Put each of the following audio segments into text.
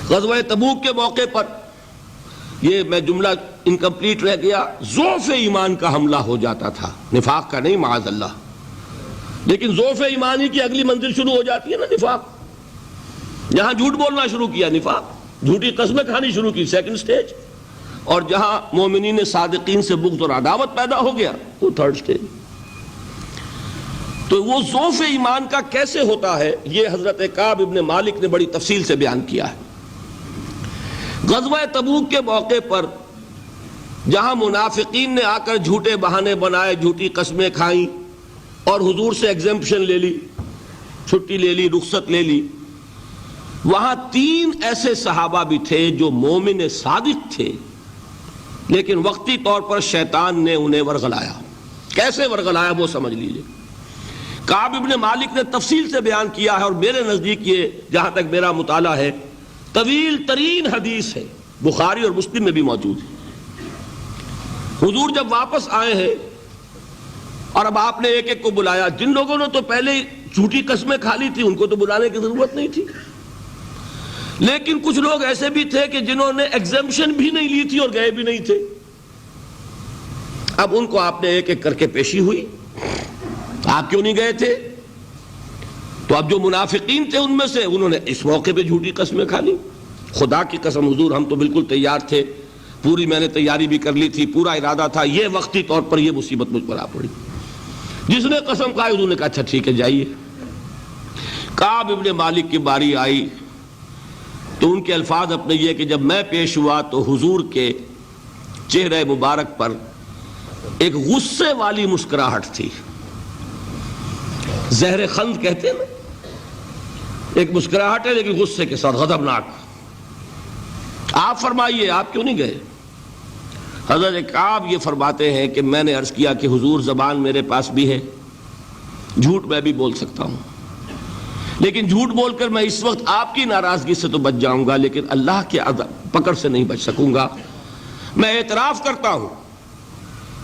غزوہ تبوک کے موقع پر یہ میں جملہ انکمپلیٹ رہ گیا، ضعف ایمان کا حملہ ہو جاتا تھا، نفاق کا نہیں معاذ اللہ، لیکن ضعف ایمانی کی اگلی منزل شروع ہو جاتی ہے نا نفاق۔ جہاں جھوٹ بولنا شروع کیا نفاق، جھوٹی قسمیں کھانی شروع کی سیکنڈ سٹیج، اور جہاں مومنین صادقین سے بغض اور عداوت پیدا ہو گیا وہ تھرڈ سٹیج۔ تو وہ ضعف ایمان کا کیسے ہوتا ہے یہ حضرت کعب ابن مالک نے بڑی تفصیل سے بیان کیا ہے۔ غزوہ تبوک کے موقع پر جہاں منافقین نے آ کر جھوٹے بہانے بنائے، جھوٹی قسمیں کھائیں اور حضور سے ایگزمپشن لے لی، چھٹی لے لی، رخصت لے لی، وہاں 3 ایسے صحابہ بھی تھے جو مومن صادق تھے، لیکن وقتی طور پر شیطان نے انہیں ورغلایا۔ کیسے ورغلایا وہ سمجھ لیجئے۔ کعب ابن مالک نے تفصیل سے بیان کیا ہے، اور میرے نزدیک یہ جہاں تک میرا مطالعہ ہے طویل ترین حدیث ہے، بخاری اور مسلم میں بھی موجود ہے۔ حضور جب واپس آئے ہیں اور اب آپ نے ایک ایک کو بلایا، جن لوگوں نے تو پہلے جھوٹی قسمیں کھا لی تھی ان کو تو بلانے کی ضرورت نہیں تھی، لیکن کچھ لوگ ایسے بھی تھے کہ جنہوں نے ایگزمپشن بھی نہیں لی تھی اور گئے بھی نہیں تھے۔ اب ان کو آپ نے ایک ایک کر کے پیشی ہوئی، آپ کیوں نہیں گئے تھے؟ تو اب جو منافقین تھے ان میں سے انہوں نے اس موقع پہ جھوٹی قسمیں کھا لی۔ خدا کی قسم حضور ہم تو بالکل تیار تھے، پوری میں نے تیاری بھی کر لی تھی، پورا ارادہ تھا، یہ وقتی طور پر یہ مصیبت مجھ پر آ پڑی۔ جس نے قسم کھائی حضور نے کہا اچھا ٹھیک ہے جائیے۔ کعب ابن مالک کی باری آئی تو ان کے الفاظ اپنے یہ کہ جب میں پیش ہوا تو حضور کے چہرے مبارک پر ایک غصے والی مسکراہٹ تھی، زہر خند کہتے ہیں نا، ایک مسکراہٹ ہے لیکن غصے کے ساتھ، غضبناک۔ آپ فرمائیے آپ کیوں نہیں گئے؟ حضرت کعب یہ فرماتے ہیں کہ میں نے عرض کیا کہ حضور زبان میرے پاس بھی ہے، جھوٹ میں بھی بول سکتا ہوں، لیکن جھوٹ بول کر میں اس وقت آپ کی ناراضگی سے تو بچ جاؤں گا لیکن اللہ کے پکڑ سے نہیں بچ سکوں گا۔ میں اعتراف کرتا ہوں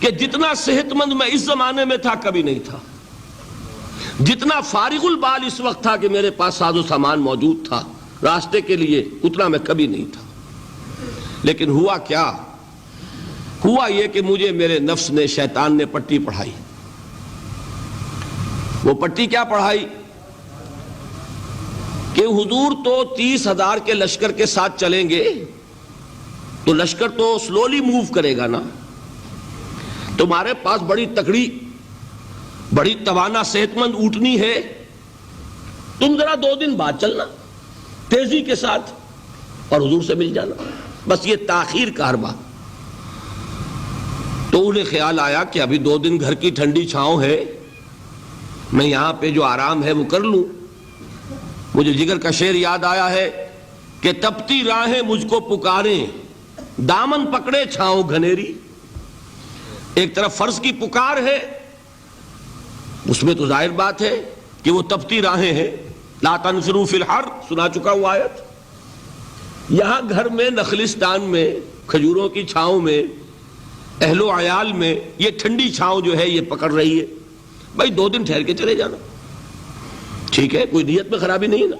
کہ جتنا صحت مند میں اس زمانے میں تھا کبھی نہیں تھا، جتنا فارغ البال اس وقت تھا کہ میرے پاس ساز و سامان موجود تھا راستے کے لیے، اتنا میں کبھی نہیں تھا۔ لیکن ہوا کیا؟ ہوا یہ کہ مجھے میرے نفس نے، شیطان نے پٹی پڑھائی۔ وہ پٹی کیا پڑھائی کہ حضور تو 30,000 کے لشکر کے ساتھ چلیں گے تو لشکر تو سلولی موو کرے گا نا، تمہارے پاس بڑی تکڑی، بڑی توانا صحت مند اونٹنی ہے، تم ذرا 2 دن بعد چلنا تیزی کے ساتھ اور حضور سے مل جانا، بس یہ تاخیر کا حربہ۔ تو انہیں خیال آیا کہ ابھی 2 دن گھر کی ٹھنڈی چھاؤں ہے، میں یہاں پہ جو آرام ہے وہ کر لوں۔ مجھے جگر کا شعر یاد آیا ہے کہ تپتی راہیں مجھ کو پکاریں، دامن پکڑے چھاؤں گھنیری۔ ایک طرف فرض کی پکار ہے، اس میں تو ظاہر بات ہے کہ وہ تپتی راہیں ہیں، لا تنفروا فی الحر سنا چکا ہوا آیت۔ یہاں گھر میں، نخلستان میں، کھجوروں کی چھاؤں میں، اہل و عیال میں یہ ٹھنڈی چھاؤں جو ہے یہ پکڑ رہی ہے، بھائی 2 دن ٹھہر کے چلے جانا، ٹھیک ہے، کوئی نیت میں خرابی نہیں نا۔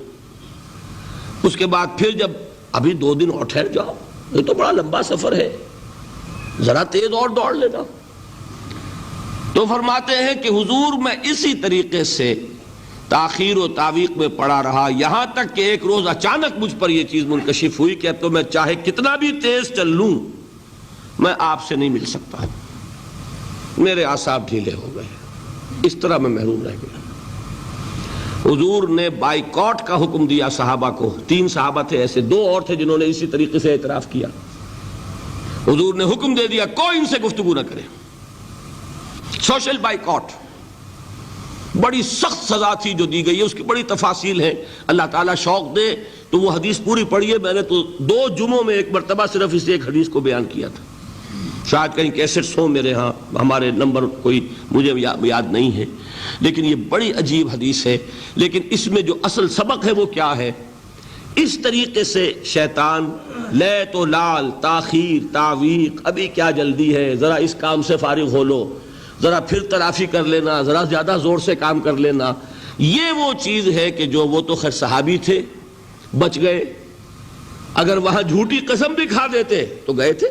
اس کے بعد پھر جب ابھی 2 دن اور ٹھہر جاؤ، یہ تو بڑا لمبا سفر ہے، ذرا تیز اور دوڑ لینا۔ تو فرماتے ہیں کہ حضور میں اسی طریقے سے تاخیر و تعویق میں پڑا رہا، یہاں تک کہ ایک روز اچانک مجھ پر یہ چیز منکشف ہوئی کہ اب تو میں چاہے کتنا بھی تیز چل لوں میں آپ سے نہیں مل سکتا، میرے اعصاب ڈھیلے ہو گئے، اس طرح میں محروم رہ گیا۔ حضور نے بائیکاٹ کا حکم دیا صحابہ کو، 3 صحابہ تھے ایسے، 2 اور تھے جنہوں نے اسی طریقے سے اعتراف کیا۔ حضور نے حکم دے دیا کوئی ان سے گفتگو نہ کرے، سوشل بائیکاٹ۔ بڑی سخت سزا تھی جو دی گئی ہے، اس کی بڑی تفاصیل ہیں، اللہ تعالیٰ شوق دے تو وہ حدیث پوری پڑھیے، میں نے تو 2 جمعوں میں ایک مرتبہ صرف اس ایک حدیث کو بیان کیا تھا، شاید کہیں کیسٹس ہوں میرے ہاں، ہمارے نمبر کوئی مجھے یاد نہیں ہے، لیکن یہ بڑی عجیب حدیث ہے۔ لیکن اس میں جو اصل سبق ہے وہ کیا ہے؟ اس طریقے سے شیطان لے تو لال، تاخیر، تعویق، ابھی کیا جلدی ہے، ذرا اس کام سے فارغ ہو لو، ذرا پھر تلافی کر لینا، ذرا زیادہ زور سے کام کر لینا، یہ وہ چیز ہے کہ جو وہ تو خیر صحابی تھے، بچ گئے۔ اگر وہاں جھوٹی قسم بھی کھا دیتے تو گئے تھے.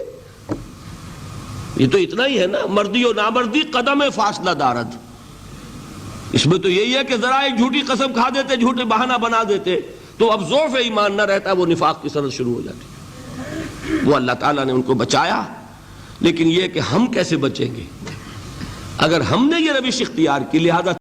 یہ تو اتنا ہی ہے نا, مردی و نامردی قدم فاصلہ دارد. اس میں تو یہی ہے کہ ذرا ایک جھوٹی قسم کھا دیتے, جھوٹے بہانہ بنا دیتے, تو اب ضعف ایمان نہ رہتا, وہ نفاق کی سرحد شروع ہو جاتی. وہ اللہ تعالیٰ نے ان کو بچایا, لیکن یہ کہ ہم کیسے بچیں گے؟ اگر ہم نے یہ روش اختیار کی, لہذا